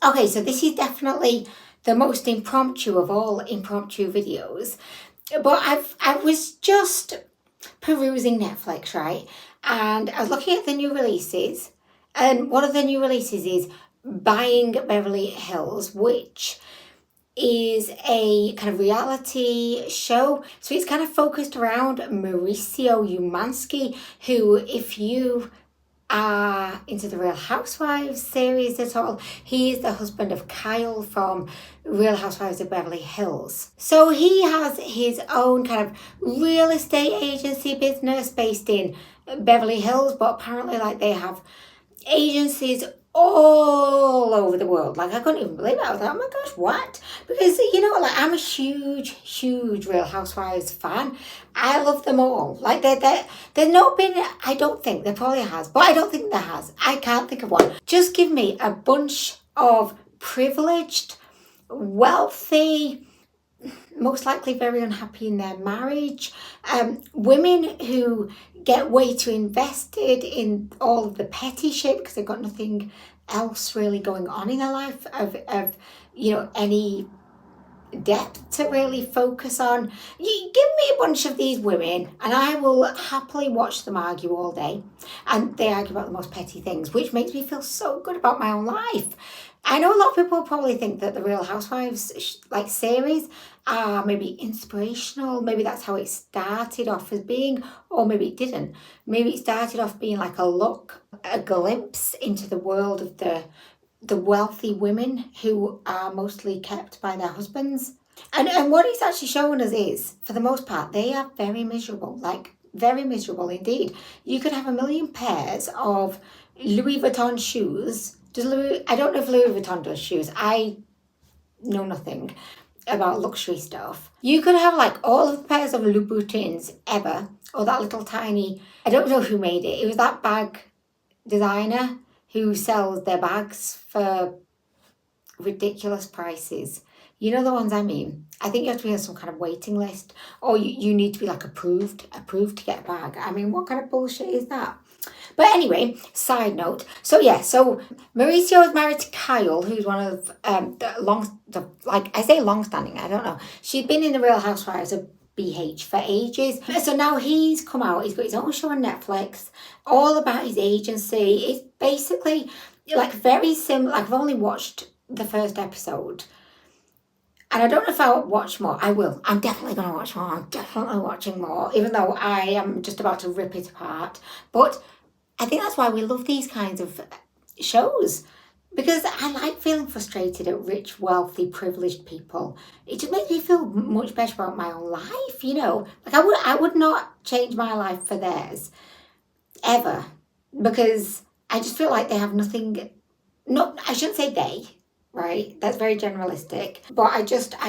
Okay, so this is definitely the most impromptu of all impromptu videos. But I was just perusing Netflix, right? And I was looking at the new releases. And one of the new releases is Buying Beverly Hills, which is a kind of reality show. So it's kind of focused around Mauricio Umansky, who, if you are into the Real Housewives series at all, he is the husband of Kyle from Real Housewives of Beverly Hills. So he has his own kind of real estate agency business based in Beverly Hills, but apparently like they have agencies all over the world. Like I couldn't even believe it. I was like, oh my gosh, what? Because like I'm a huge Real Housewives fan. I love them all. Like there's not been, I don't think there probably has, but I don't think there has. I can't think of one. Just give me a bunch of privileged, wealthy, most likely very unhappy in their marriage, women who get way too invested in all of the petty shit because they've got nothing else really going on in their life of any depth to really focus on. You give me a bunch of these women and I will happily watch them argue all day, and they argue about the most petty things, which makes me feel so good about my own life. I know a lot of people probably think that the Real Housewives series are maybe inspirational. Maybe that's how it started off as being, or maybe it didn't. Maybe it started off being like a glimpse into the world of the wealthy women who are mostly kept by their husbands. And what it's actually showing us is, for the most part, they are very miserable, like very miserable indeed. You could have a million pairs of Louis Vuitton shoes. I don't know if Louis Vuitton does shoes. I know nothing about luxury stuff. You could have like all of the pairs of Louboutins ever, or that little tiny, I don't know who made it. It was that bag designer who sells their bags for ridiculous prices. You know the ones I mean. I think you have to be on some kind of waiting list, or you need to be like approved to get a bag. I mean, what kind of bullshit is that? But anyway, side note. So Mauricio is married to Kyle, who's one of long-standing. I don't know. She'd been in the Real Housewives of BH for ages. So now he's come out. He's got his own show on Netflix, all about his agency. It's basically like very similar. Like I've only watched the first episode. And I don't know if I'll watch more. I will. I'm definitely going to watch more. I'm definitely watching more, even though I am just about to rip it apart. But I think that's why we love these kinds of shows, because I like feeling frustrated at rich, wealthy, privileged people. It just makes me feel much better about my own life, Like I would not change my life for theirs, ever, because I just feel like they have nothing. No, I shouldn't say they. Right? That's very generalistic. But I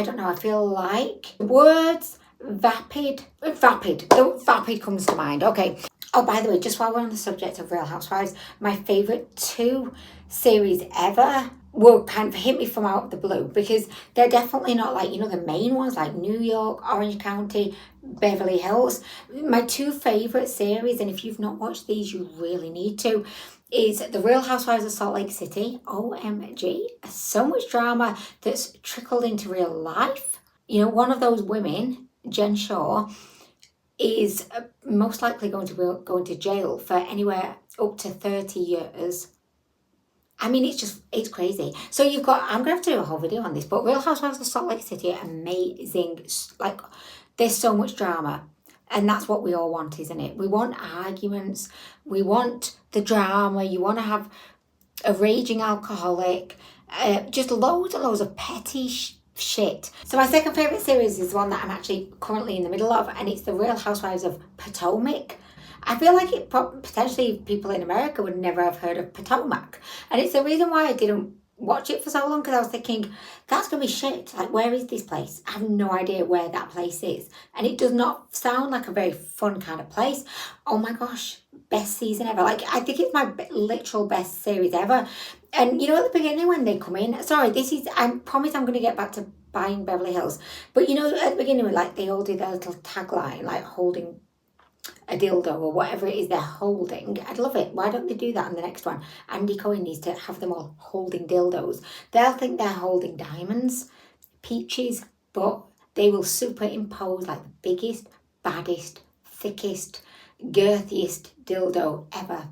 don't know, I feel like the words vapid comes to mind. Okay. Oh, by the way, just while we're on the subject of Real Housewives, my favourite 2 series ever will kind of hit me from out of the blue, because they're definitely not like, the main ones like New York, Orange County, Beverly Hills. My 2 favourite series, and if you've not watched these, you really need to, is The Real Housewives of Salt Lake City. OMG. So much drama that's trickled into real life. One of those women, Jen Shaw, is most likely going to go into jail for anywhere up to 30 years. I mean, it's crazy. So I'm going to have to do a whole video on this, but Real Housewives of Salt Lake City are amazing. Like, there's so much drama. And that's what we all want, isn't it? We want arguments. We want the drama. You want to have a raging alcoholic. Just loads and loads of petty shit. So my second favourite series is one that I'm actually currently in the middle of, and it's The Real Housewives of Potomac. I feel like potentially people in America would never have heard of Potomac. And it's the reason why I didn't watch it for so long, because I was thinking, that's going to be shit. Like, where is this place? I have no idea where that place is. And it does not sound like a very fun kind of place. Oh my gosh, best season ever. Like, I think it's my literal best series ever. And at the beginning when they come in, I promise I'm going to get back to Buying Beverly Hills. But at the beginning, like, they all do their little tagline, like holding a dildo or whatever it is they're holding. I'd love it. Why don't they do that in the next one? Andy Cohen needs to have them all holding dildos. They'll think they're holding diamonds, peaches, but they will superimpose like the biggest, baddest, thickest, girthiest dildo ever.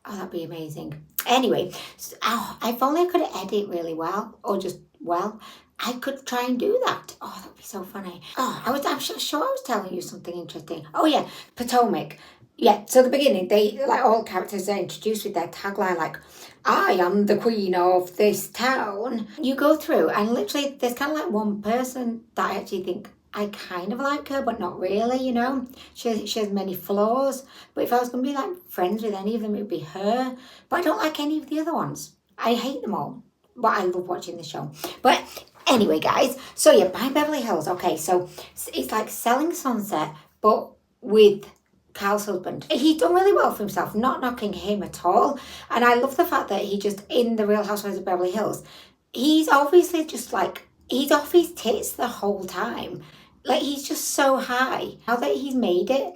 Oh, that'd be amazing. Anyway, if only I could edit really well, or just well, I could try and do that. Oh, that'd be so funny. Oh, I'm sure I was telling you something interesting. Oh yeah, Potomac. Yeah, so the beginning, they, like all characters are introduced with their tagline like, I am the queen of this town. You go through and literally there's kind of like one person that I actually think I kind of like her, but not really, you know. She has many flaws. But if I was going to be like friends with any of them, it would be her. But I don't like any of the other ones. I hate them all. But I love watching the show. But anyway, guys. So yeah, by Beverly Hills. Okay, so it's like Selling Sunset, but with Kyle's husband. He's done really well for himself, not knocking him at all. And I love the fact that he just, in the Real Housewives of Beverly Hills, he's obviously just like, he's off his tits the whole time. Like, he's just so high. Now that he's made it,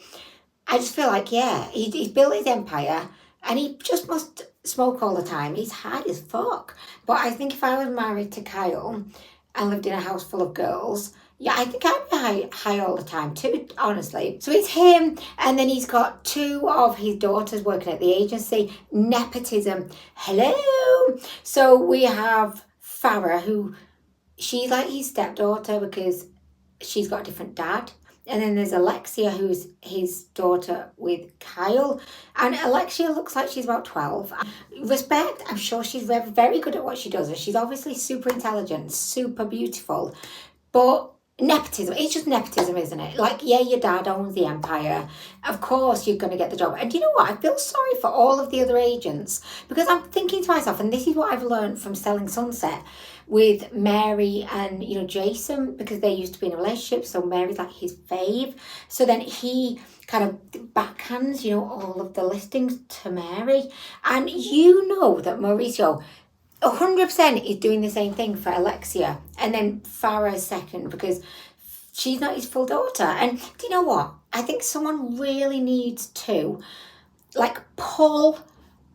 I just feel like, yeah, he's built his empire and he just must smoke all the time. He's high as fuck. But I think if I was married to Kyle and lived in a house full of girls, yeah, I think I'd be high all the time too, honestly. So it's him, and then he's got two of his daughters working at the agency. Nepotism. Hello. So we have Farrah, who she's like his stepdaughter because she's got a different dad. And then there's Alexia, who's his daughter with Kyle. And Alexia looks like she's about 12. Respect, I'm sure she's very good at what she does. And she's obviously super intelligent, super beautiful. But nepotism, it's just nepotism, isn't it? Like, yeah, your dad owns the empire. Of course you're going to get the job. And do you know what? I feel sorry for all of the other agents. Because I'm thinking to myself, and this is what I've learned from Selling Sunset, with Mary and, you know, Jason, because they used to be in a relationship, so Mary's like his fave. So then he kind of backhands, you know, all of the listings to Mary. And you know that Mauricio 100% is doing the same thing for Alexia. And then Farah's second, because she's not his full daughter. And do you know what? I think someone really needs to, like, pull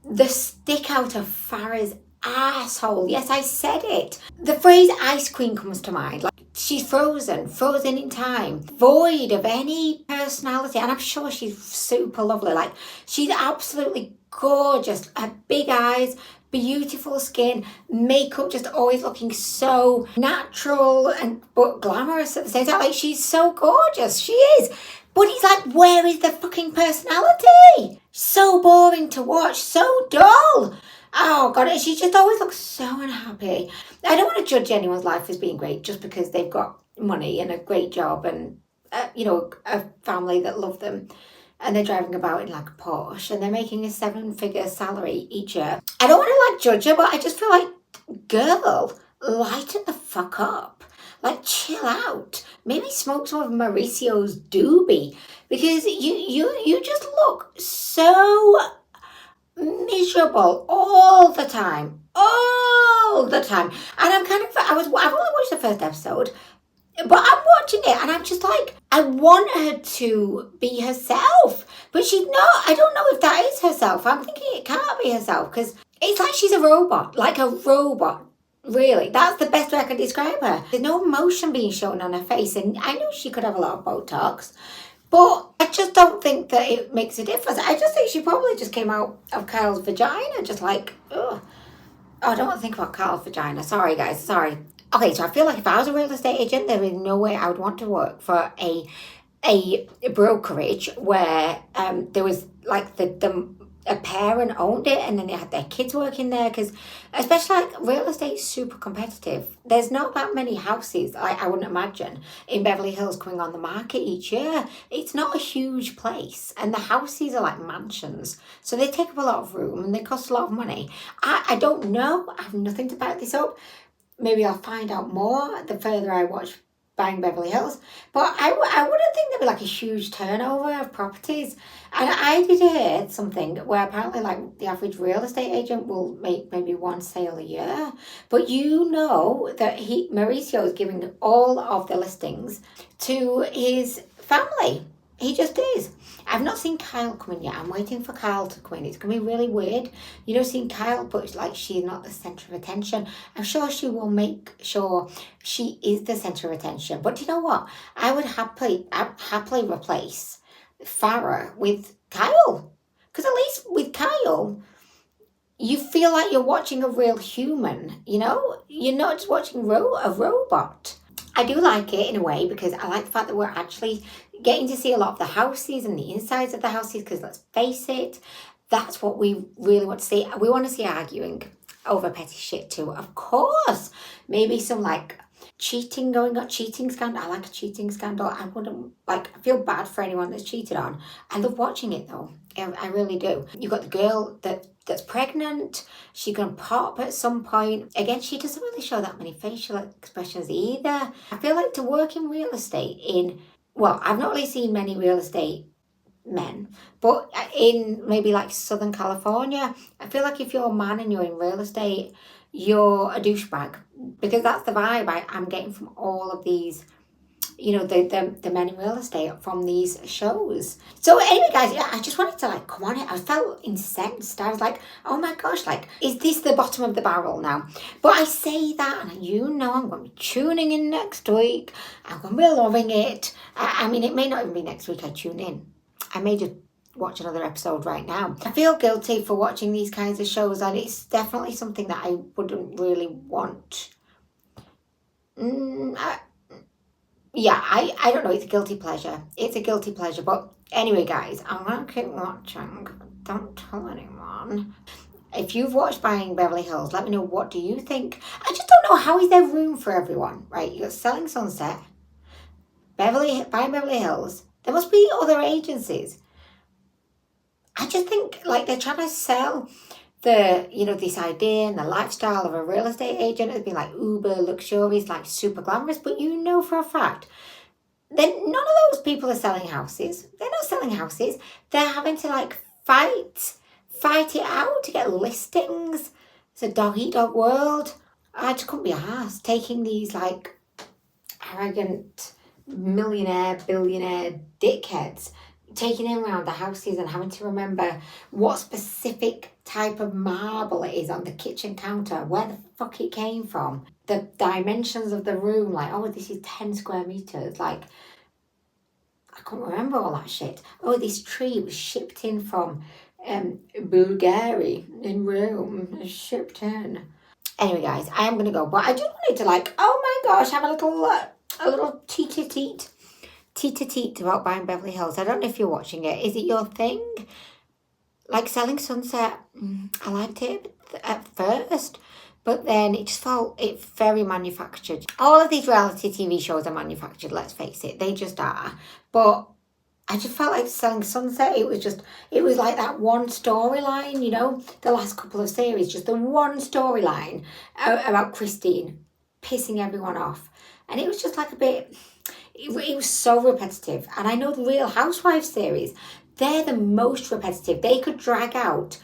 the stick out of Farah's asshole. Yes, I said it. The phrase ice queen comes to mind. Like, she's frozen in time, void of any personality. And I'm sure she's super lovely. Like, she's absolutely gorgeous. Her big eyes, beautiful skin, makeup just always looking so natural and but glamorous at the same time. Like, she's so gorgeous. She is. But he's like, where is the fucking personality? So boring to watch, so dull. Oh God, she just always looks so unhappy. I don't want to judge anyone's life as being great just because they've got money and a great job and, you know, a family that love them. And they're driving about in like a Porsche and they're making a 7-figure salary each year. I don't want to like judge her, but I just feel like, girl, lighten the fuck up. Like, chill out. Maybe smoke some of Mauricio's doobie, because you just look so miserable all the time. And I've only watched the first episode, but I'm watching it and I'm just like, I want her to be herself, but she's not. I don't know if that is herself. I'm thinking it can't be herself because it's like she's a robot, like a robot. Really, that's the best way I can describe her. There's no emotion being shown on her face, and I know she could have a lot of Botox, but I just don't think that it makes a difference. I just think she probably just came out of Kyle's vagina, just like, ugh. Oh, I don't want to think about Kyle's vagina. Sorry, guys. Sorry. Okay, so I feel like if I was a real estate agent, there is no way I would want to work for a brokerage where there was like a parent owned it and then they had their kids working there, because especially like real estate is super competitive. There's not that many houses, like I wouldn't imagine, in Beverly Hills coming on the market each year. It's not a huge place and the houses are like mansions, so they take up a lot of room and they cost a lot of money. I don't know, I have nothing to back this up. Maybe I'll find out more the further I watch Buying Beverly Hills, but I wouldn't think there'd be like a huge turnover of properties. And I did hear something where apparently like the average real estate agent will make maybe one sale a year, but you know that Mauricio is giving all of the listings to his family. He just is. I've not seen Kyle come in yet. I'm waiting for Kyle to come in. It's going to be really weird. You know, seeing Kyle, but it's like she's not the centre of attention. I'm sure she will make sure she is the centre of attention. But do you know what? I'd happily replace Farrah with Kyle. Because at least with Kyle, you feel like you're watching a real human, you know? You're not just watching a robot. I do like it in a way because I like the fact that we're actually getting to see a lot of the houses and the insides of the houses because let's face it, that's what we really want to see. We want to see arguing over petty shit too, of course. Maybe some like cheating going on, cheating scandal. I like a cheating scandal. I wouldn't like, I feel bad for anyone that's cheated on. I love watching it though. I really do. You've got the girl that's pregnant. She's going to pop at some point. Again, she doesn't really show that many facial expressions either. I feel like to work in real estate well, I've not really seen many real estate men, but in maybe like Southern California, I feel like if you're a man and you're in real estate, you're a douchebag because that's the vibe I'm getting from all of these, you know, the men in real estate from these shows. So anyway, guys, yeah, I just wanted to like come on it. I felt incensed. I was like, oh my gosh, like, is this the bottom of the barrel now? But I say that, and you know I'm going to be tuning in next week. I'm going to be loving it. I mean, it may not even be next week I tune in. I may just watch another episode right now. I feel guilty for watching these kinds of shows, and it's definitely something that I wouldn't really want. Yeah, I don't know, it's a guilty pleasure. It's a guilty pleasure. But anyway, guys, I'm going to keep watching. Don't tell anyone. If you've watched Buying Beverly Hills, let me know, what do you think? I just don't know, how is there room for everyone, right? You got Selling Sunset, Buying Beverly Hills. There must be other agencies. I just think like they're trying to sell this idea and the lifestyle of a real estate agent as being like uber luxurious, like super glamorous, but you know for a fact that none of those people are selling houses. They're not selling houses. They're having to like fight it out to get listings. It's a dog eat dog world. I just couldn't be arsed taking these like arrogant millionaire, billionaire dickheads, taking him around the houses and having to remember what specific type of marble it is on the kitchen counter, where the fuck it came from, the dimensions of the room, like, oh, this is 10 square meters, like, I can't remember all that shit. Oh, this tree was shipped in from Bulgaria in Rome, shipped in. Anyway, guys, I am going to go, but I just wanted to like, oh my gosh, have a little teet about Buying Beverly Hills. I don't know if you're watching it. Is it your thing? Like Selling Sunset, I liked it at first, but then it just felt very manufactured. All of these reality TV shows are manufactured, let's face it. They just are. But I just felt like Selling Sunset, it was like that one storyline, you know, the last couple of series, just the one storyline about Christine pissing everyone off. And it was just like a bit... It was so repetitive. And I know the Real Housewives series, they're the most repetitive. They could drag out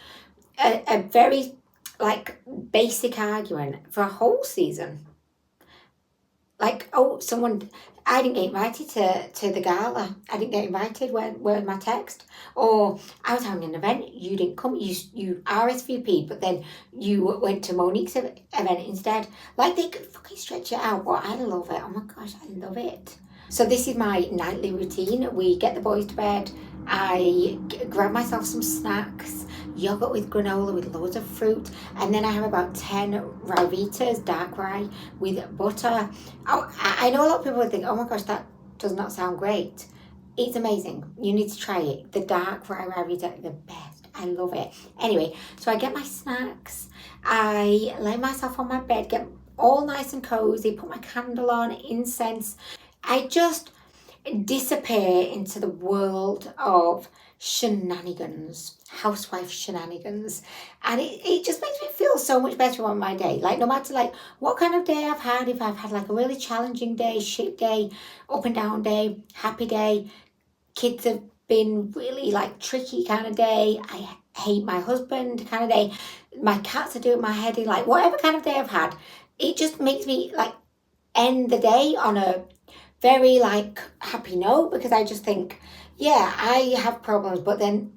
a very like basic argument for a whole season. Like, oh, I didn't get invited to the gala. I didn't get invited. Where's my text? Or I was having an event. You didn't come. You RSVP'd, but then you went to Monique's event instead. Like, they could fucking stretch it out. But I love it. Oh my gosh, I love it. So this is my nightly routine. We get the boys to bed. I grab myself some snacks, yogurt with granola with loads of fruit, and then I have about 10 Ryvitas, dark rye with butter. Oh, I know a lot of people would think, oh my gosh, that does not sound great. It's amazing. You need to try it. The dark rye Ryvita are the best. I love it. Anyway, so I get my snacks. I lay myself on my bed, get all nice and cozy, put my candle on, incense. I just disappear into the world of shenanigans, housewife shenanigans, and it just makes me feel so much better on my day. Like, no matter like what kind of day I've had, if I've had like a really challenging day, shit day, up and down day, happy day, kids have been really like tricky kind of day, I hate my husband kind of day, my cats are doing my head in, like whatever kind of day I've had, it just makes me like end the day on a very like happy note, because I just think, yeah, I have problems, but then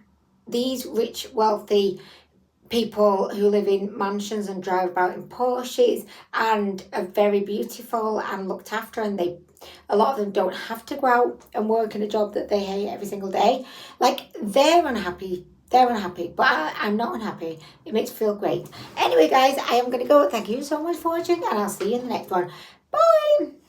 these rich, wealthy people who live in mansions and drive about in Porsches and are very beautiful and looked after, and a lot of them don't have to go out and work in a job that they hate every single day. Like, they're unhappy. They're unhappy, but I'm not unhappy. It makes me feel great. Anyway, guys, I am going to go. Thank you so much for watching, and I'll see you in the next one. Bye!